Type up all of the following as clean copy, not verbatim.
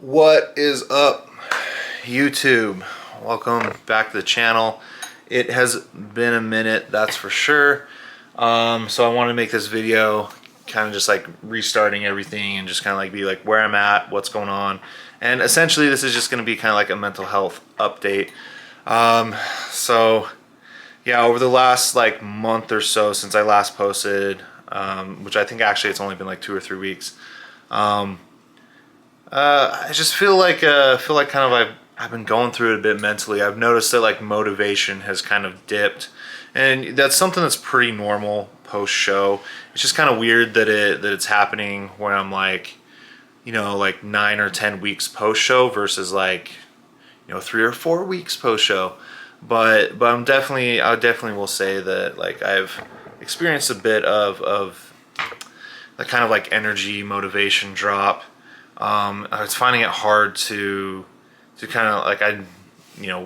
What is up, YouTube? Welcome back to the channel. It has been a minute, that's for sure. So I want to make this video kind of just like restarting everything and just kind of like be like where I'm at, what's going on. And essentially this is just going to be kind of like a mental health update. So yeah, over the last like month or so since I last posted, which I think actually it's only been like 2 or 3 weeks. I just feel like kind of I've been going through it a bit mentally. I've noticed that like motivation has kind of dipped, and that's something that's pretty normal post show. It's just kind of weird that it's happening when I'm like, like 9 or 10 weeks post show versus like, 3 or 4 weeks post show. But I definitely will say that like I've experienced a bit of the kind of like energy motivation drop. I was finding it hard to kind of like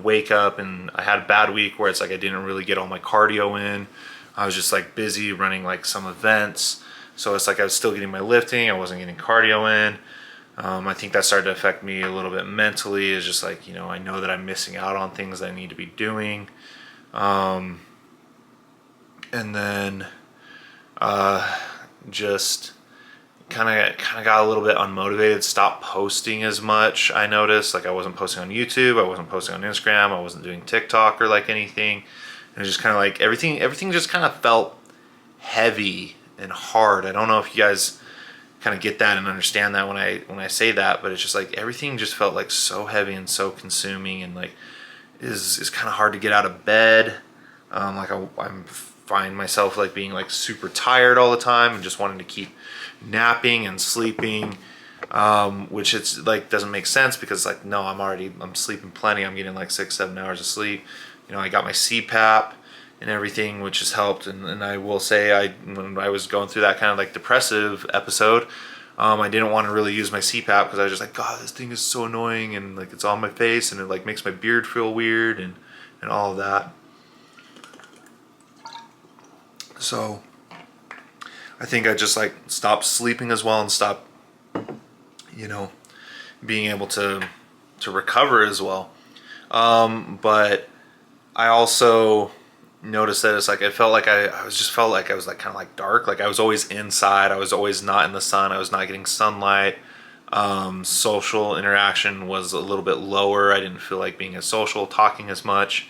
wake up, and I had a bad week where it's like I didn't really get all my cardio in. I was just like busy running like some events, so it's like I was still getting my lifting, I wasn't getting cardio in. I think that started to affect me a little bit mentally. It's just like, I know that I'm missing out on things that I need to be doing. And then just kind of got a little bit unmotivated, stopped posting as much. I noticed like I wasn't posting on YouTube, I wasn't posting on Instagram, I wasn't doing TikTok or like anything. And it was just kind of like everything just kind of felt heavy and hard. I don't know if you guys kind of get that and understand that when I say that, but it's just like everything just felt like so heavy and so consuming, and like is kind of hard to get out of bed. I'm find myself like being like super tired all the time and just wanting to keep napping and sleeping, which it's like doesn't make sense because like no, I'm sleeping plenty. I'm getting like 6-7 hours of sleep. I got my CPAP and everything, which has helped. And I will say when I was going through that kind of like depressive episode, I didn't want to really use my CPAP because I was just like, God, this thing is so annoying, and like it's on my face and it like makes my beard feel weird and all of that. So I think I just like stopped sleeping as well and stopped, being able to recover as well. But I also noticed that it's like I felt like I was like kind of like dark. Like I was always inside. I was always not in the sun. I was not getting sunlight. Social interaction was a little bit lower. I didn't feel like being as social, talking as much,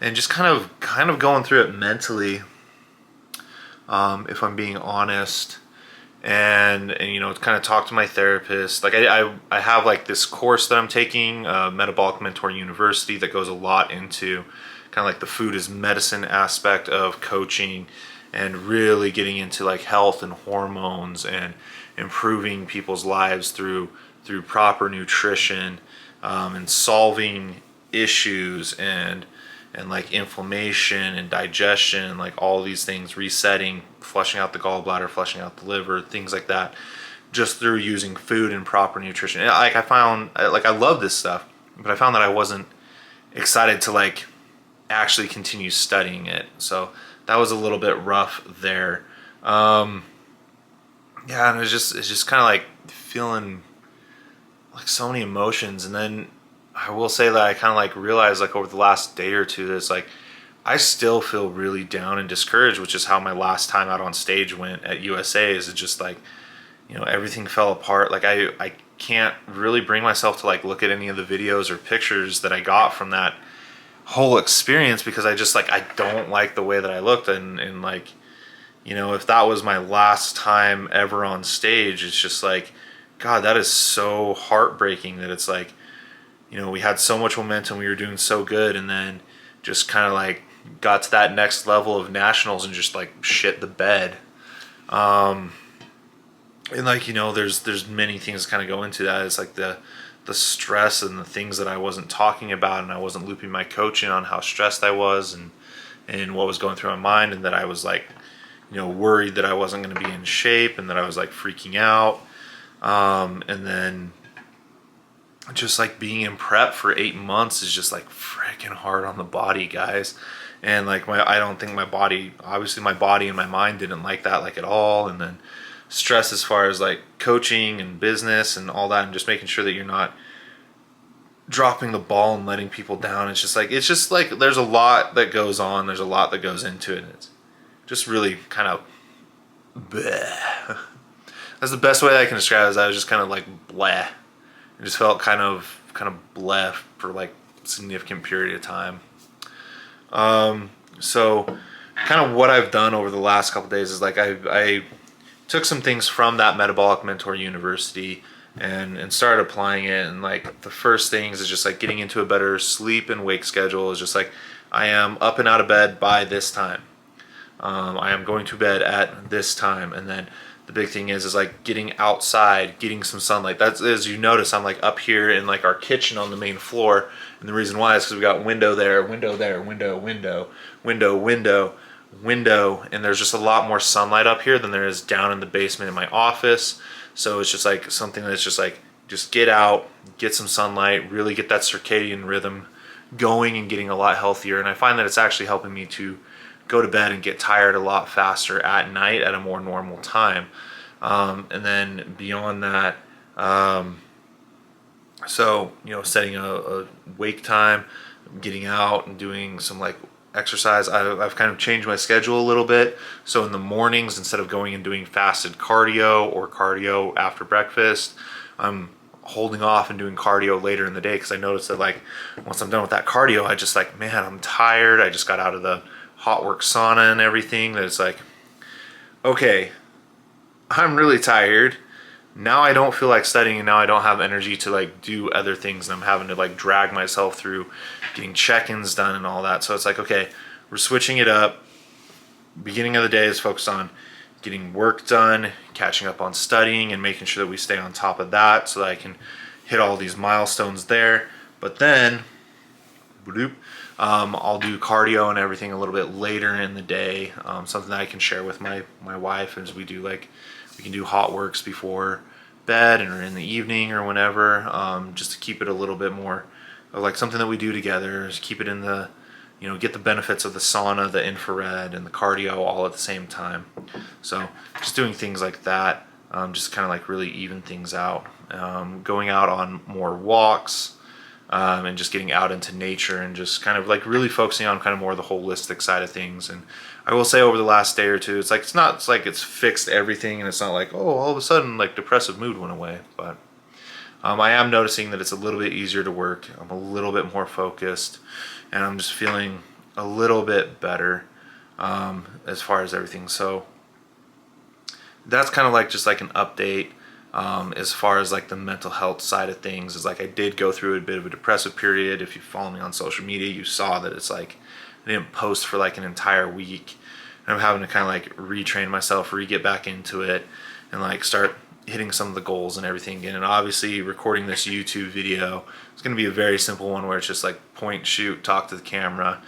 and just kind of going through it mentally. If I'm being honest, and kind of talk to my therapist. Like I have like this course that I'm taking, Metabolic Mentor University, that goes a lot into kind of like the food is medicine aspect of coaching, and really getting into like health and hormones and improving people's lives through proper nutrition, and solving issues and like inflammation and digestion, like all these things, resetting, flushing out the gallbladder, flushing out the liver, things like that, just through using food and proper nutrition. And like I found, like I love this stuff, but I found that I wasn't excited to like actually continue studying it. So that was a little bit rough there. Yeah, and it's just kind of like feeling like so many emotions. And then I will say that I kind of like realized like over the last day or two that it's like I still feel really down and discouraged, which is how my last time out on stage went at USA. Is it just like, everything fell apart. Like I can't really bring myself to like look at any of the videos or pictures that I got from that whole experience, because I just like I don't like the way that I looked, and like, if that was my last time ever on stage, it's just like, God, that is so heartbreaking that it's like, we had so much momentum, we were doing so good, and then just kind of like got to that next level of nationals and just like shit the bed. And like, there's many things kind of go into that. It's like the stress and the things that I wasn't talking about, and I wasn't looping my coaching on how stressed I was and what was going through my mind, and that I was like, worried that I wasn't going to be in shape, and that I was like freaking out. And then just like being in prep for 8 months is just like freaking hard on the body, guys. And like I don't think my body and my mind didn't like that like at all. And then stress as far as like coaching and business and all that, and just making sure that you're not dropping the ball and letting people down. It's just like there's a lot that goes on. There's a lot that goes into it. And it's just really kind of bleh. That's the best way I can describe it. Is I was just kind of like bleh. I just felt kind of bleh for like a significant period of time. So kind of what I've done over the last couple of days is like I took some things from that Metabolic Mentor University and started applying it. And like the first things is just like getting into a better sleep and wake schedule. Is just like I am up and out of bed by this time. I am going to bed at this time. And then the big thing is like getting outside, getting some sunlight. That's, as you notice, I'm like up here in like our kitchen on the main floor. And the reason why is because we got window there, window there, window, window, window, window, window. And there's just a lot more sunlight up here than there is down in the basement in my office. So it's just like something that's just like, just get out, get some sunlight, really get that circadian rhythm going and getting a lot healthier. And I find that it's actually helping me to go to bed and get tired a lot faster at night at a more normal time. And then beyond that, so, you know, setting a wake time, getting out and doing some like exercise. I've kind of changed my schedule a little bit. So in the mornings, instead of going and doing fasted cardio or cardio after breakfast, I'm holding off and doing cardio later in the day, because I noticed that like once I'm done with that cardio, I just like, man, I'm tired. I just got out of the hot work sauna and everything. That it's like, okay, I'm really tired. Now I don't feel like studying, and now I don't have energy to like do other things, and I'm having to like drag myself through getting check-ins done and all that. So it's like, okay, we're switching it up. Beginning of the day is focused on getting work done, catching up on studying, and making sure that we stay on top of that so that I can hit all these milestones there. But then I'll do cardio and everything a little bit later in the day, something that I can share with my wife, as we do like, we can do hot works before bed or in the evening or whenever, just to keep it a little bit more of like something that we do together, is keep it in the, you know, get the benefits of the sauna, the infrared, and the cardio all at the same time. So just doing things like that, just kind of like really even things out, going out on more walks, and just getting out into nature, and just kind of like really focusing on kind of more the holistic side of things. And I will say over the last day or two, it's like it's fixed everything, and it's not like, oh, all of a sudden like depressive mood went away. But I am noticing that it's a little bit easier to work. I'm a little bit more focused, and I'm just feeling a little bit better as far as everything. So that's kind of like just like an update. As far as like the mental health side of things, is like I did go through a bit of a depressive period. If you follow me on social media, you saw that it's like I didn't post for like an entire week, and I'm having to kind of like retrain myself, get back into it, and like start hitting some of the goals and everything again. And obviously recording this YouTube video, it's going to be a very simple one where it's just like point, shoot, talk to the camera.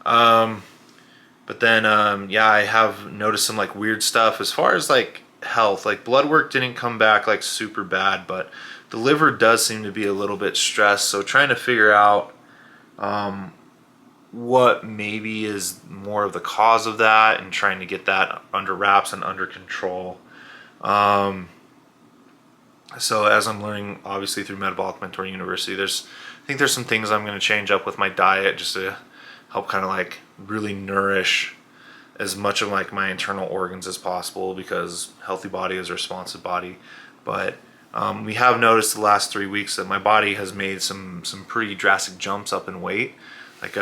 But then yeah, I have noticed some like weird stuff as far as like health. Like blood work didn't come back like super bad, but the liver does seem to be a little bit stressed. So trying to figure out what maybe is more of the cause of that, and trying to get that under wraps and under control. So as I'm learning, obviously through Metabolic Mentor University, I think there's some things I'm going to change up with my diet, just to help kind of like really nourish as much of like my internal organs as possible, because healthy body is a responsive body. But we have noticed the last 3 weeks that my body has made some pretty drastic jumps up in weight. Like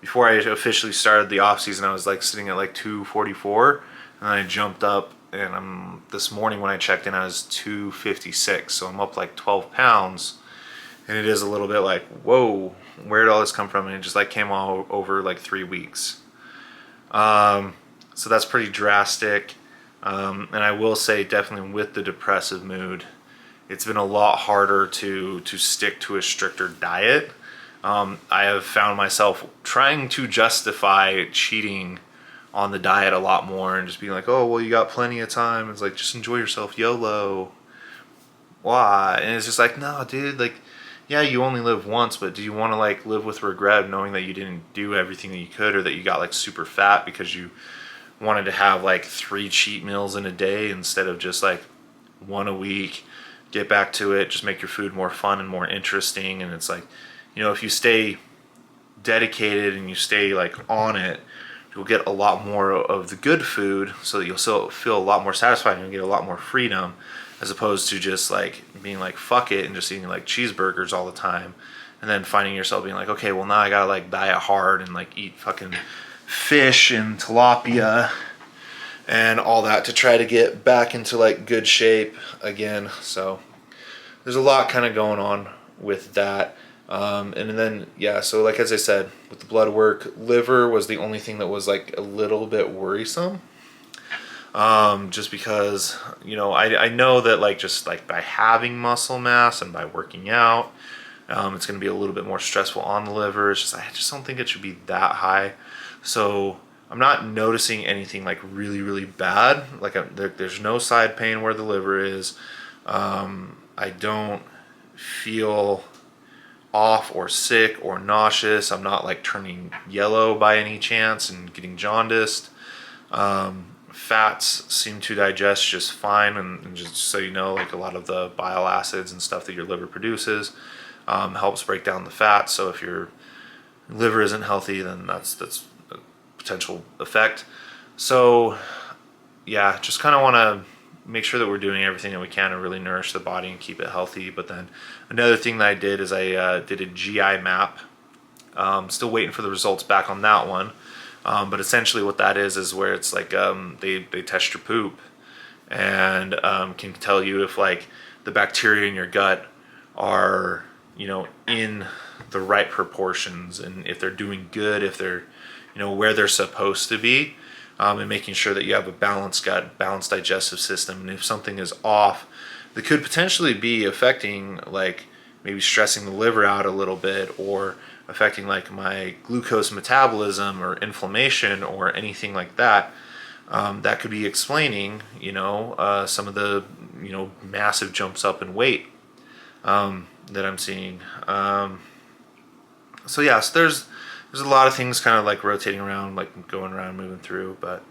before I officially started the off season, I was like sitting at like 244, and then I jumped up, and this morning when I checked in, I was 256. So I'm up like 12 pounds, and it is a little bit like, whoa, where did all this come from? And it just like came all over like 3 weeks. So that's pretty drastic. And I will say, definitely with the depressive mood, it's been a lot harder to stick to a stricter diet. I have found myself trying to justify cheating on the diet a lot more, and just being like, oh, well, you got plenty of time. It's like, just enjoy yourself, YOLO. Why? And it's just like, no, dude, like, yeah, you only live once, but do you want to like live with regret knowing that you didn't do everything that you could, or that you got like super fat because you wanted to have like 3 cheat meals in a day instead of just like 1 a week. Get back to it, just make your food more fun and more interesting. And it's like, you know, if you stay dedicated and you stay like on it, you'll get a lot more of the good food, so that you'll still feel a lot more satisfied and you'll get a lot more freedom, as opposed to just like being like fuck it and just eating like cheeseburgers all the time, and then finding yourself being like, okay, well now I gotta like diet hard and like eat fucking fish and tilapia and all that to try to get back into like good shape again. So there's a lot kind of going on with that. And then, yeah, so like as I said, with the blood work, liver was the only thing that was like a little bit worrisome. Just because, you know, I know that like just like by having muscle mass and by working out, it's going to be a little bit more stressful on the liver. It's just, I just don't think it should be that high. So I'm not noticing anything like really, really bad. Like there's no side pain where the liver is. I don't feel off or sick or nauseous. I'm not like turning yellow by any chance and getting jaundiced. Fats seem to digest just fine, and just so you know, like a lot of the bile acids and stuff that your liver produces helps break down the fat. So if your liver isn't healthy, then that's a potential effect. So yeah, just kind of want to make sure that we're doing everything that we can to really nourish the body and keep it healthy. But then another thing that I did is I did a GI map. Still waiting for the results back on that one. But essentially what that is where it's like they test your poop and can tell you if like the bacteria in your gut are, you know, in the right proportions, and if they're doing good, if they're, you know, where they're supposed to be. And making sure that you have a balanced gut, balanced digestive system. And if something is off, that could potentially be affecting, like maybe stressing the liver out a little bit, or affecting like my glucose metabolism or inflammation or anything like that. That could be explaining, you know, some of the, you know, massive jumps up in weight that I'm seeing. So yeah, so there's a lot of things kind of like rotating around, like going around, moving through. But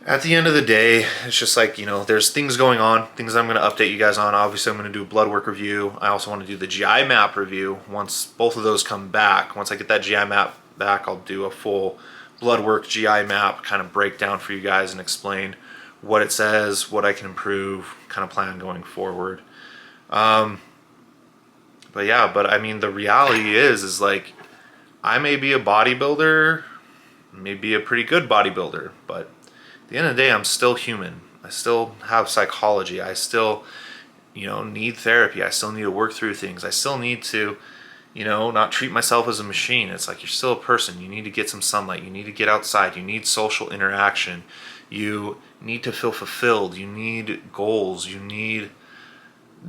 at the end of the day, it's just like, you know, there's things going on, things that I'm going to update you guys on. Obviously, I'm going to do a blood work review. I also want to do the GI map review. Once both of those come back, once I get that GI map back, I'll do a full blood work GI map kind of breakdown for you guys and explain what it says, what I can improve, kind of plan going forward. But yeah, but I mean, the reality is like, I may be a bodybuilder, maybe a pretty good bodybuilder, but at the end of the day, I'm still human. I still have psychology. I still, you know, need therapy. I still need to work through things. I still need to, you know, not treat myself as a machine. It's like you're still a person. You need to get some sunlight. You need to get outside. You need social interaction. You need to feel fulfilled. You need goals. You need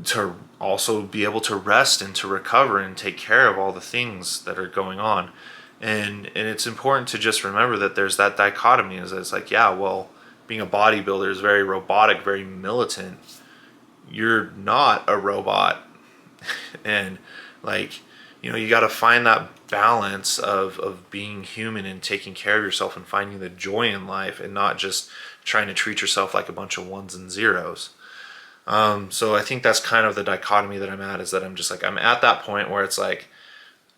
to also be able to rest and to recover and take care of all the things that are going on. And it's important to just remember that there's that dichotomy, is that it's like, yeah, well, being a bodybuilder is very robotic, very militant. You're not a robot. And like, you know, you got to find that balance of being human and taking care of yourself and finding the joy in life, and not just trying to treat yourself like a bunch of ones and zeros. So I think that's kind of the dichotomy that I'm at, is that I'm just like, I'm at that point where it's like,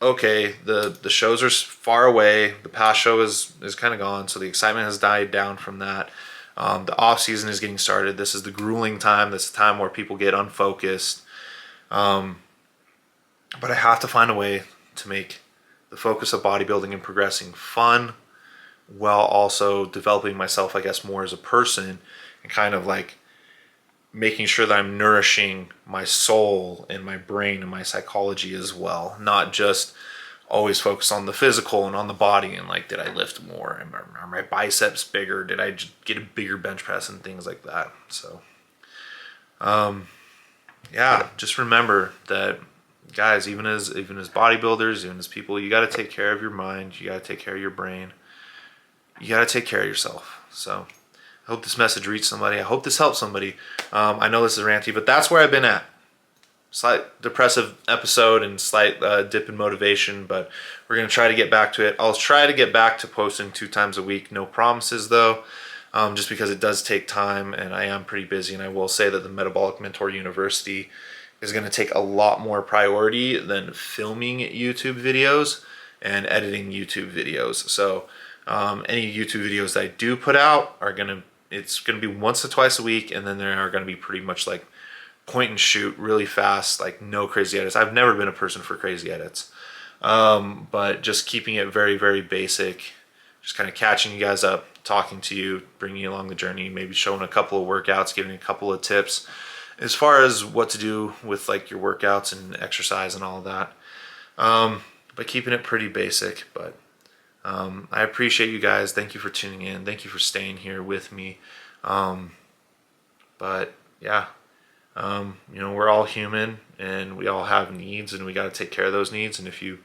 okay, the shows are far away. The past show is kind of gone. So the excitement has died down from that. The off season is getting started. This is the grueling time. This is the time where people get unfocused. But I have to find a way to make the focus of bodybuilding and progressing fun, while also developing myself, I guess, more as a person, and kind of like making sure that I'm nourishing my soul and my brain and my psychology as well. Not just always focus on the physical and on the body and like, did I lift more? Are my biceps bigger? Did I just get a bigger bench press and things like that? So, yeah, just remember that, guys, even as bodybuilders, even as people, you got to take care of your mind. You got to take care of your brain. You got to take care of yourself. So I hope this message reached somebody. I hope this helps somebody. I know this is ranty, but that's where I've been at. slight depressive episode and slight dip in motivation, but we're going to try to get back to it. I'll try to get back to posting 2 times a week. No promises though, just because it does take time and I am pretty busy. And I will say that the Metabolic Mentor University is going to take a lot more priority than filming YouTube videos and editing YouTube videos. So any YouTube videos that I do put out are it's going to be once or twice a week, and then they are going to be pretty much like point and shoot, really fast, like no crazy edits. I've never been a person for crazy edits, but just keeping it very, very basic, just kind of catching you guys up, talking to you, bringing you along the journey, maybe showing a couple of workouts, giving a couple of tips as far as what to do with like your workouts and exercise and all of that, but keeping it pretty basic. But I appreciate you guys. Thank you for tuning in. Thank you for staying here with me. But yeah, you know, we're all human and we all have needs, and we got to take care of those needs. And if you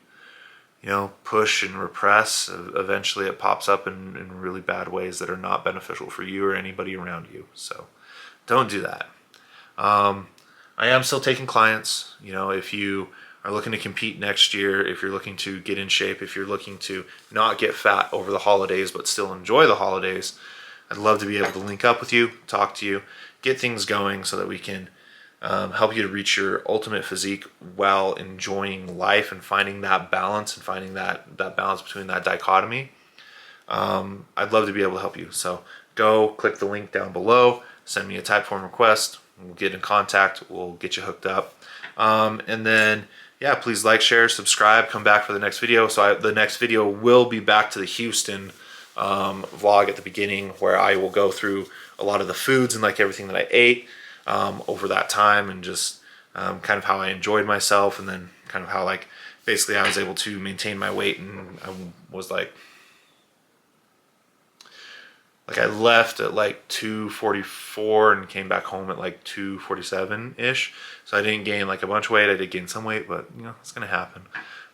push and repress, eventually it pops up in really bad ways that are not beneficial for you or anybody around you. So don't do that. I am still taking clients. You know, if you are looking to compete next year, if you're looking to get in shape, if you're looking to not get fat over the holidays but still enjoy the holidays, I'd love to be able to link up with you, talk to you, get things going so that we can help you to reach your ultimate physique while enjoying life and finding that balance and finding that balance between that dichotomy. I'd love to be able to help you. So go click the link down below, send me a Typeform request, we'll get in contact, we'll get you hooked up. And then, yeah, please like, share, subscribe, come back for the next video. So the next video will be back to the Houston vlog at the beginning, where I will go through a lot of the foods and like everything that I ate over that time, and just kind of how I enjoyed myself, and then kind of how like basically I was able to maintain my weight. And I was like I left at like 244 and came back home at like 247 ish. So I didn't gain like a bunch of weight. I did gain some weight, but you know, it's gonna happen.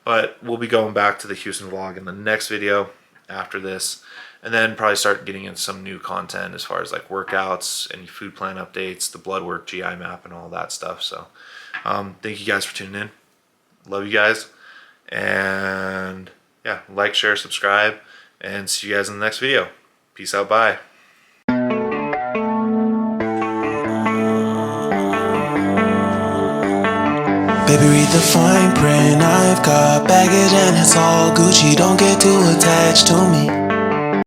But we'll be going back to the Houston vlog in the next video after this, and then probably start getting into some new content as far as like workouts, any food plan updates, the blood work, GI map, and all that stuff. So thank you guys for tuning in. Love you guys. And yeah, like, share, subscribe, and see you guys in the next video. Peace out, bye. Baby, read the fine print. I've got baggage and it's all Gucci. Don't get too attached to me.